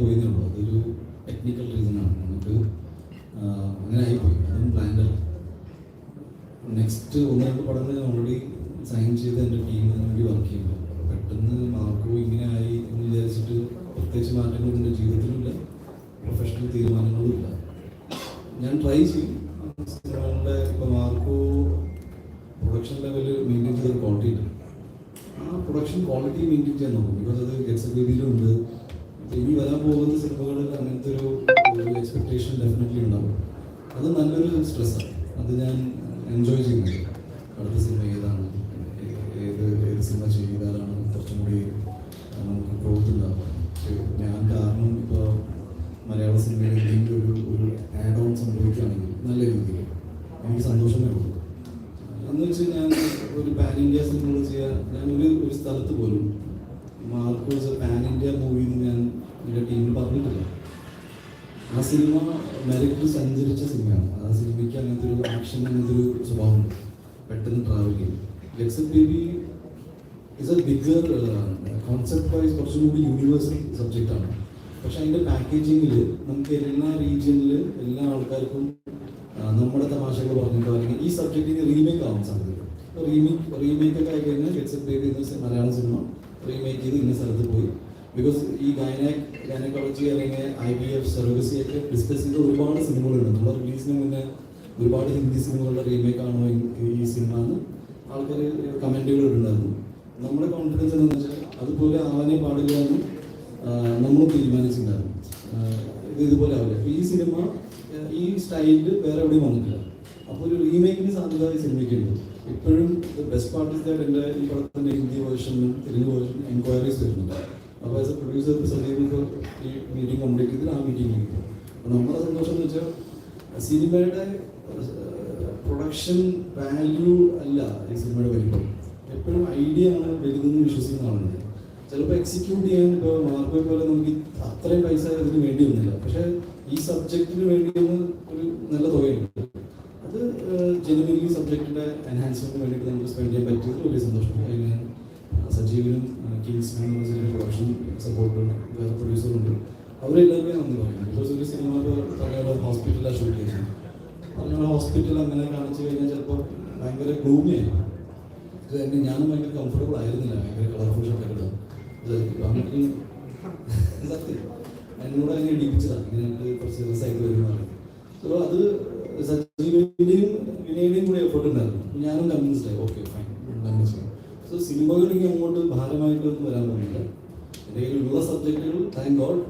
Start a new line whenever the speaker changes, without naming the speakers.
പോയെന്നുള്ളൂ. അതൊരു ടെക്നിക്കൽ റീസണാണ്. നമുക്ക് അങ്ങനെ ആയിപ്പോയി. അതും പ്ലാൻഡല്ല. നെക്സ്റ്റ് 1-2 പടങ്ങൾ ഞാൻ ഓൾറെഡി സൈൻ ചെയ്ത് എൻ്റെ ടീമിന് വേണ്ടി വർക്ക് ചെയ്യുന്നു. പെട്ടെന്ന് മാർക്കോ ഇങ്ങനെ ആയി എന്ന് വിചാരിച്ചിട്ട് പ്രത്യേകിച്ച് മാറ്റങ്ങളൊന്നും എൻ്റെ ജീവിതത്തിലുമില്ല, പ്രൊഫഷണൽ തീരുമാനങ്ങളും ഇല്ല. ഞാൻ ട്രൈ ചെയ്യും സിനിമകളുടെ. ഇപ്പോൾ മാർക്കോ പ്രൊഡക്ഷൻ ലെവൽ മെയിൻറ്റെയിൻ ചെയ്തൊരു ക്വാളിറ്റി ഉണ്ട്. ആ പ്രൊഡക്ഷൻ ക്വാളിറ്റി മെയിൻറ്റെയിൻ ചെയ്യാൻ നോക്കും. ബിക്കോസ് അത് ഗെറ്റ്സ് രീതിയിലുണ്ട്. ഇനി വരാൻ പോകുന്ന സിനിമകളിൽ അങ്ങനത്തെ ഒരു എക്സ്പെക്ടേഷൻ ഡെഫിനറ്റ്ലി ഉണ്ടാവും. അത് നല്ലൊരു സ്ട്രെസ്സാണ്. അത് ഞാൻ എൻജോയ് ചെയ്യുന്നുണ്ട്. അടുത്ത സിനിമ ഏതാണ്, ഏത് സിനിമ ചെയ്താലാണ് കുറച്ചും കൂടി നമുക്ക് ഗ്രോത്ത് ഉണ്ടാവുക. ഞാൻ കാരണം ഇപ്പോൾ മലയാള സിനിമയിൽ എന്തെങ്കിലും ഒരു ആഡ് ഓൺ സംഭവിക്കുകയാണെങ്കിൽ നല്ല രീതിയിൽ എനിക്ക് സന്തോഷമേ ഉള്ളൂ. എന്ന് വെച്ചാൽ ഞാൻ ഒരു പാൻ ഇന്ത്യ സിനിമകൾ ചെയ്യാൻ ഒരു സ്ഥലത്ത് പോലും മാർക്കോസ് പാൻ ഇന്ത്യ മൂവി എന്ന് ഞാൻ എൻ്റെ ടീമിൽ പറഞ്ഞിട്ടില്ല. ആ സിനിമ മെറിറ്റ് സഞ്ചരിച്ച സിനിമയാണ്. ആ സിനിമയ്ക്ക് അങ്ങനത്തെ ഒരു ആക്ഷൻ, അങ്ങനത്തെ ഒരു സ്വഭാവമുണ്ട്, പെട്ടെന്ന് ട്രാവൽ ചെയ്യും. Let's baby is A bigger concept vice കുറച്ചും കൂടി യൂണിവേഴ്സൽ സബ്ജക്റ്റാണ്. പക്ഷെ അതിൻ്റെ പാക്കേജിങ്ങിൽ നമുക്ക് എല്ലാ റീജിയനിൽ എല്ലാ ആൾക്കാർക്കും നമ്മുടെ തമാശകൾ പറഞ്ഞിട്ടോ അല്ലെങ്കിൽ ഈ സബ്ജക്റ്റിന് റീമേക്ക് ആവാൻ സാധ്യതയുണ്ട്. റീമേക്ക് ഒക്കെ ആയി കഴിഞ്ഞാൽ ലെറ്റ്സ് ബേബി എന്ന മലയാളം സിനിമ റീമേക്ക് ചെയ്ത് ഇന്ന സ്ഥലത്ത് പോയി. ബിക്കോസ് ഈ ഗൈനക്കോളജി അല്ലെങ്കിൽ IVF സർവീസ് ഒക്കെ ഡിസ്കസ് ചെയ്ത ഒരുപാട് സിനിമകളുണ്ട്. നമ്മുടെ റിലീസിന് മുന്നേ ഒരുപാട് ഹിന്ദി സിനിമകളുടെ റീമേക്ക് ആണോ ഈ സിനിമ എന്ന് ആൾക്കാർ കമൻറ്റുകൾ ഉണ്ടായിരുന്നു. നമ്മുടെ കോൺഫിഡൻസ് എന്താണെന്ന് വെച്ചാൽ അതുപോലെ ആവാനേ പാടില്ല എന്ന് നമ്മൾ തീരുമാനിച്ചിട്ടുണ്ടായിരുന്നു. ഇതുപോലെ ആവില്ല. അപ്പോൾ ഈ സിനിമ ഈ സ്റ്റൈലിൽ വേറെ എവിടെയും വന്നിട്ടില്ല. അപ്പോൾ ഒരു റീമേക്കിന് സാധ്യത ഈ സിനിമയ്ക്കുണ്ട്. ഇപ്പോഴും ബെസ്റ്റ് പാർട്ട് ഇസ് ദാറ്റ് എൻ്റെ ഈ പടത്തിൻ്റെ ഹിന്ദി വേർഷനും തെലുങ്ക് വേർഷനും എൻക്വയറീസ് വരുന്നുണ്ട്. അപ്പോൾ ആസ് എ പ്രൊഡ്യൂസർ സജീവ് ഈ മീറ്റിംഗ് കംപ്ലീറ്റ് ചെയ്തിട്ട് ആ മീറ്റിംഗിലേക്ക് പോകും. അപ്പോൾ നമ്മുടെ സന്തോഷം എന്ന് വെച്ചാൽ സിനിമയുടെ പ്രൊഡക്ഷൻ വാല്യൂ അല്ല ഈ സിനിമയുടെ വലിപ്പം. എപ്പോഴും ഐഡിയ ആണ് വലുതെന്ന് വിശ്വസിക്കുന്ന ആളുണ്ട്. ചിലപ്പോൾ എക്സിക്യൂട്ട് ചെയ്യാൻ ഇപ്പോൾ മാർക്കോ പോലെ നമുക്ക് അത്രയും പൈസ ഇതിന് വേണ്ടി വന്നില്ല. പക്ഷേ ഈ സബ്ജക്റ്റിന് വേണ്ടി ഒരു നല്ല തുകയുണ്ട്. അത് ജെനുവിൻലി സബ്ജക്റ്റിൻ്റെ എൻഹാൻസ്മെൻറ്റിന് വേണ്ടിയിട്ട് നമുക്ക് സ്പെൻഡ് ചെയ്യാൻ പറ്റിയത് വലിയ സന്തോഷം. അതിന് സജീവനും കിങ്സ്മാൻ പ്രൊഡക്ഷൻ സപ്പോർട്ടും വേറെ പ്രൊഡ്യൂസറുണ്ട്. അവരെല്ലാവരും നന്ദി പറയുന്നു. ബിക്കോസ് ഒരു സിനിമ പറഞ്ഞ ഹോസ്പിറ്റലാണ് ഷൂട്ട് ചെയ്യുന്നത്. പറഞ്ഞ ഹോസ്പിറ്റൽ അങ്ങനെ കാണിച്ചു കഴിഞ്ഞാൽ ചിലപ്പോൾ ഭയങ്കര ഗ്ലൂമിയായിരുന്നു. ഞാനും ഭയങ്കര കംഫർട്ടബിൾ ആയിരുന്നില്ല. ഭയങ്കര കളർഫുൾ ഷോട്ടൊക്കെ ഇടാം. നമുക്ക് സത്യം എന്നോട് അതിനെ ഇടിപ്പിച്ചതാണ്. ഇങ്ങനെ കുറച്ച് ദിവസമായിട്ട് വരുന്നതാണ്. സോ അത് സജീവിൻ്റെയും വിനയുടെയും കൂടി എഫേർട്ട് ഉണ്ടായിരുന്നു. ഞാനും കൺവിൻസ്ഡ് ആയി. ഓക്കെ ഫൈൻ, കൺവിൻസ് ചെയ്യാം. സോ സിനിമകൾ ഇനി അങ്ങോട്ട് ഭാരമായിട്ടൊന്നും വരാൻ പോകുന്നില്ല. എൻ്റെ കയ്യിലുള്ള സബ്ജക്റ്റുകൾ താങ്ക് ഗോഡ്